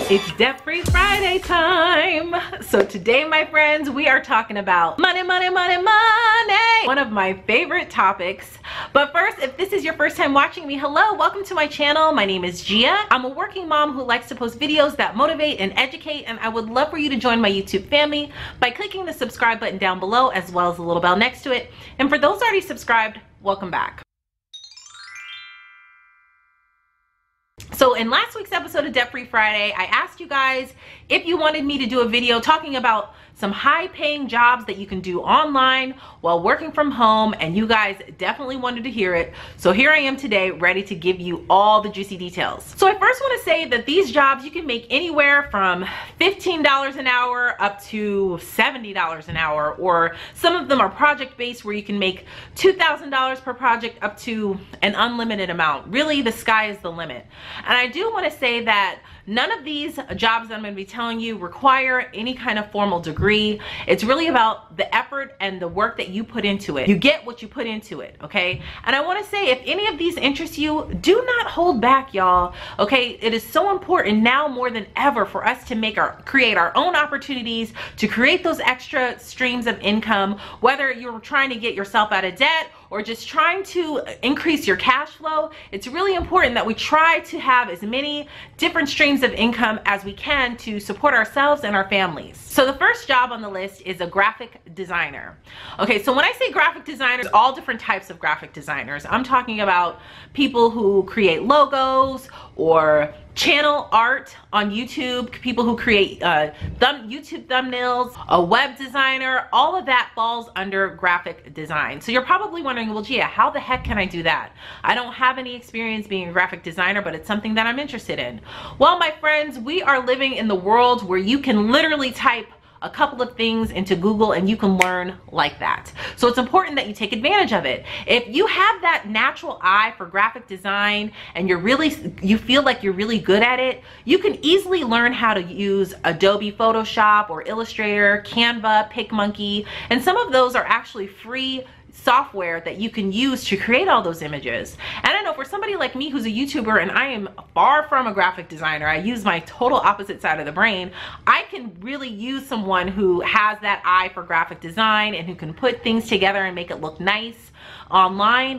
It's Debt-Free Friday time. So today, my friends, we are talking about money, money, money, money. One of my favorite topics. But first, if this is your first time watching me, hello, welcome to my channel. My name is Gia. I'm a working mom who likes to post videos that motivate and educate, and I would love for you to join my YouTube family by clicking the subscribe button down below as well as the little bell next to it. And for those already subscribed, welcome back. So in last week's episode of Debt-Free Friday, I asked you guys if you wanted me to do a video talking about some high-paying jobs that you can do online while working from home, and you guys definitely wanted to hear it. So here I am today, ready to give you all the juicy details. So I first want to say that these jobs you can make anywhere from $15 an hour up to $70 an hour, or some of them are project-based where you can make $2,000 per project up to an unlimited amount. Really, the sky is the limit. And I do want to say that none of these jobs that I'm going to be telling you require any kind of formal degree. It's really about the effort and the work that you put into it. You get what you put into it, okay? And I want to say, if any of these interest you, do not hold back, y'all, okay? It is so important now more than ever for us to create our own opportunities, to create those extra streams of income, whether you're trying to get yourself out of debt or just trying to increase your cash flow. It's really important that we try to have as many different streams of income as we can to support ourselves and our families. So the first job on the list is a graphic designer. Okay, so when I say graphic designers, all different types of graphic designers. I'm talking about people who create logos or channel art on YouTube, people who create YouTube thumbnails, a web designer, all of that falls under graphic design. So you're probably wondering, well, Gia, how the heck can I do that? I don't have any experience being a graphic designer, but it's something that I'm interested in. Well, my friends, we are living in the world where you can literally type a couple of things into Google and you can learn like that. So it's important that you take advantage of it. If you have that natural eye for graphic design and you feel like you're really good at it, you can easily learn how to use Adobe Photoshop or Illustrator, Canva, PicMonkey, and some of those are actually free software that you can use to create all those images. And I know for somebody like me who's a YouTuber and I am far from a graphic designer, I use my total opposite side of the brain, I can really use someone who has that eye for graphic design and who can put things together and make it look nice online.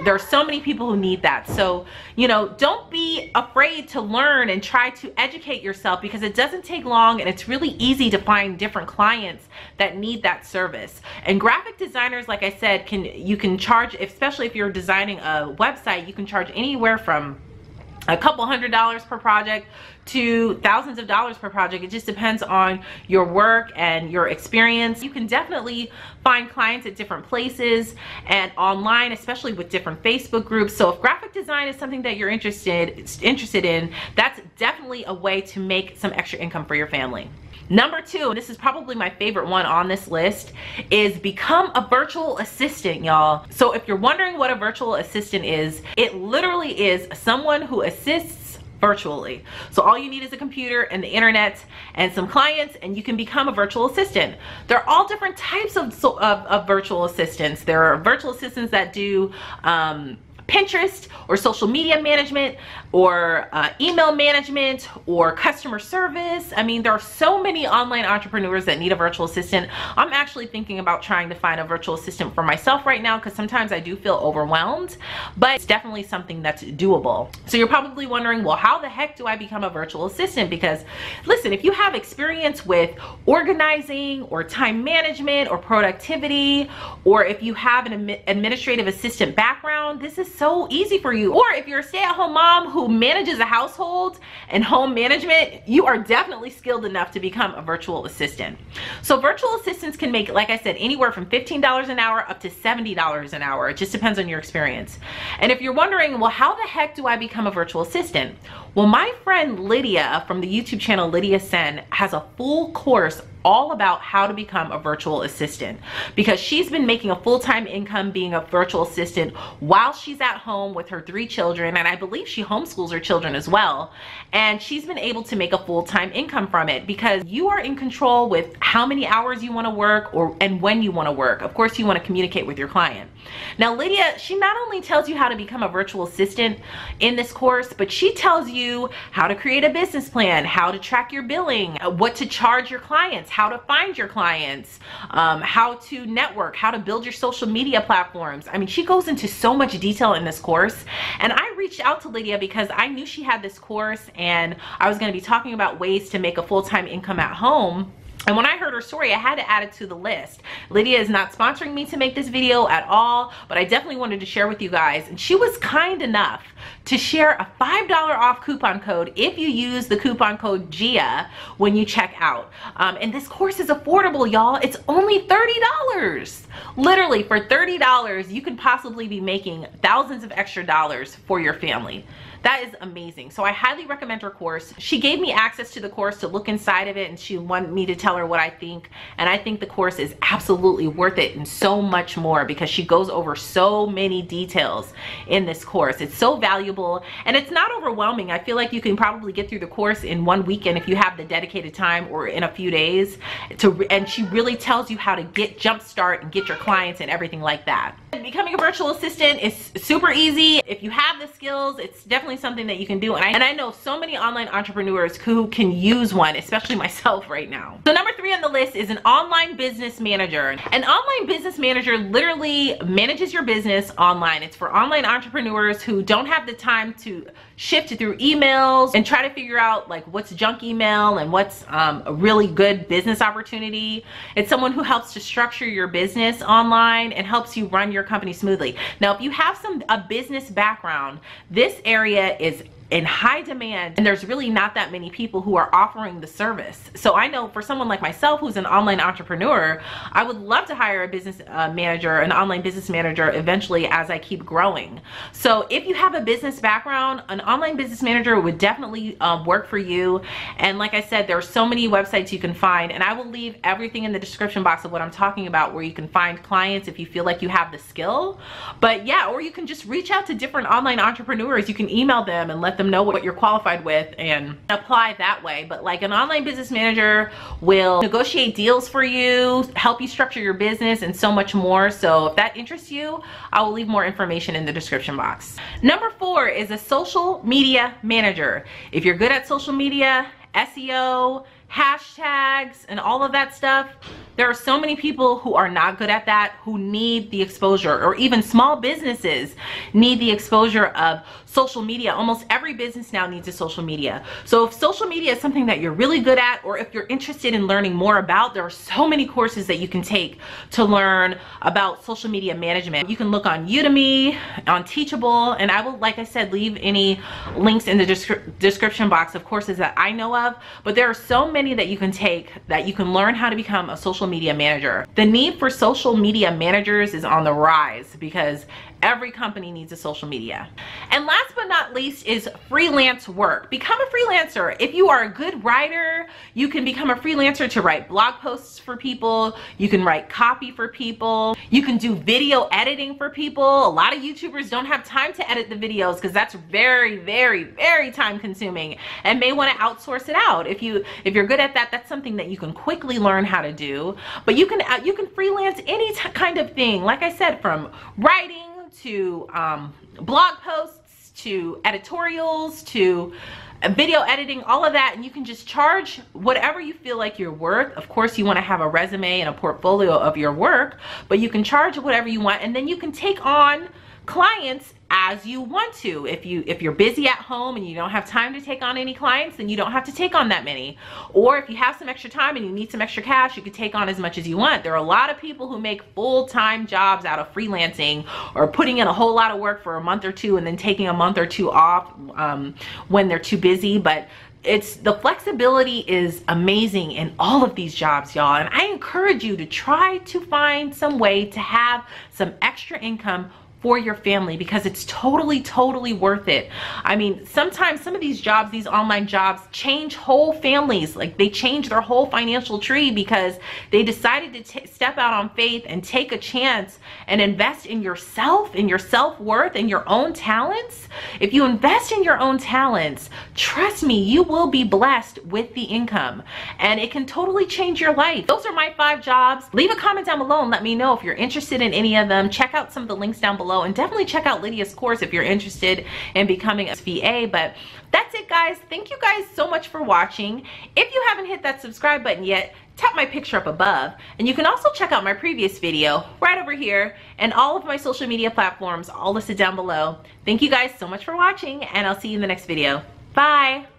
There are so many people who need that. So, you know, don't be afraid to learn and try to educate yourself, because it doesn't take long and it's really easy to find different clients that need that service. And graphic designers, like I said, you can charge, especially if you're designing a website, you can charge anywhere from a couple $100s per project to thousands of dollars per project. It just depends on your work and your experience. You can definitely find clients at different places and online, especially with different Facebook groups. So if graphic design is something that you're interested in, that's definitely a way to make some extra income for your family. Number two, this is probably my favorite one on this list, is become a virtual assistant, y'all. So if you're wondering what a virtual assistant is, it literally is someone who assists virtually. So all you need is a computer and the internet and some clients, and you can become a virtual assistant. There are all different types of virtual assistants. There are virtual assistants that do Pinterest or social media management or email management or customer service. I mean, there are so many online entrepreneurs that need a virtual assistant. I'm actually thinking about trying to find a virtual assistant for myself right now, because sometimes I do feel overwhelmed, but it's definitely something that's doable. So you're probably wondering, well, how the heck do I become a virtual assistant? Because listen, if you have experience with organizing or time management or productivity, or if you have an administrative assistant background, this is so easy for you. Or if you're a stay-at-home mom who manages a household and home management, you are definitely skilled enough to become a virtual assistant. So virtual assistants can make, like I said, anywhere from $15 an hour up to $70 an hour. It just depends on your experience. And if you're wondering, well, how the heck do I become a virtual assistant? Well, my friend Lydia from the YouTube channel Lydia has a full course all about how to become a virtual assistant, because she's been making a full-time income being a virtual assistant while she's at home with her 3 children, and I believe she homeschools her children as well. And she's been able to make a full-time income from it because you are in control with how many hours you want to work and when you want to work. Of course, you want to communicate with your client. Now, Lydia, she not only tells you how to become a virtual assistant in this course, but she tells you how to create a business plan, how to track your billing, what to charge your clients, how to find your clients, how to network, how to build your social media platforms. I mean, she goes into so much detail in this course. And I reached out to Lydia because I knew she had this course and I was going to be talking about ways to make a full-time income at home. And when I heard her story, I had to add it to the list. Lydia is not sponsoring me to make this video at all, but I definitely wanted to share with you guys. And she was kind enough to share a $5 off coupon code if you use the coupon code GIA when you check out. And this course is affordable, y'all. It's only $30. Literally, for $30, you can possibly be making thousands of extra dollars for your family. That is amazing. So I highly recommend her course. She gave me access to the course to look inside of it, and she wanted me to tell her what I think. And I think the course is absolutely worth it and so much more because she goes over so many details in this course. It's so valuable and it's not overwhelming. I feel like you can probably get through the course in 1 weekend if you have the dedicated time, or in a few days. And she really tells you how to jump start and get your clients and everything like that. Becoming a virtual assistant is super easy. If you have the skills, it's definitely something that you can do. And I know so many online entrepreneurs who can use one, especially myself right now. So number 3 on the list is an online business manager. An online business manager literally manages your business online. It's for online entrepreneurs who don't have the time to shift through emails and try to figure out like what's junk email and what's a really good business opportunity. It's someone who helps to structure your business online and helps you run your company smoothly. Now, if you have a business background, this area is in high demand, and there's really not that many people who are offering the service. So I know for someone like myself who's an online entrepreneur, I would love to hire a business manager, an online business manager eventually as I keep growing. So if you have a business background, an online business manager would definitely work for you. And like I said, there are so many websites you can find, and I will leave everything in the description box of what I'm talking about where you can find clients if you feel like you have the skill. But yeah, or you can just reach out to different online entrepreneurs. You can email them and let them know what you're qualified with and apply that way. But like an online business manager will negotiate deals for you, help you structure your business, and so much more. So if that interests you, I will leave more information in the description box. Number 4 is a social media manager. If you're good at social media, SEO, hashtags, and all of that stuff, there are so many people who are not good at that, who need the exposure, or even small businesses need the exposure of social media. Almost every business now needs a social media. So if social media is something that you're really good at, or if you're interested in learning more about, there are so many courses that you can take to learn about social media management. You can look on Udemy, on Teachable, and I will, like I said, leave any links in the description box of courses that I know of. But there are so many that you can take that you can learn how to become a social media manager. The need for social media managers is on the rise because every company needs a social media. And last but not least is freelance work. Become a freelancer. If you are a good writer, you can become a freelancer to write blog posts for people. You can write copy for people. You can do video editing for people. A lot of YouTubers don't have time to edit the videos because that's very, very, very time consuming and may want to outsource it out. If you're good at that, that's something that you can quickly learn how to do. But you can freelance any kind of thing. Like I said, from writing to blog posts, to editorials, to video editing, all of that. And you can just charge whatever you feel like you're worth. Of course, you want to have a resume and a portfolio of your work, but you can charge whatever you want, and then you can take on clients as you want to. If you're busy at home and you don't have time to take on any clients, then you don't have to take on that many. Or if you have some extra time and you need some extra cash, you can take on as much as you want. There are a lot of people who make full-time jobs out of freelancing, or putting in a whole lot of work for a month or two and then taking a month or two off when they're too busy. But the flexibility is amazing in all of these jobs, y'all. And I encourage you to try to find some way to have some extra income for your family, because it's totally worth it. I mean, sometimes some of these jobs, these online jobs, change whole families. Like, they change their whole financial tree because they decided to step out on faith and take a chance and invest in yourself, in your self-worth, in your own talents. If you invest in your own talents, trust me, you will be blessed with the income, and it can totally change your life. Those are my 5 jobs. Leave a comment down below and let me know if you're interested in any of them. Check out some of the links down below, and definitely check out Lydia's course if you're interested in becoming a VA. But that's it, guys. Thank you guys so much for watching. If you haven't hit that subscribe button yet, tap my picture up above, and you can also check out my previous video right over here, and all of my social media platforms all listed down below. Thank you guys so much for watching, and I'll see you in the next video. Bye.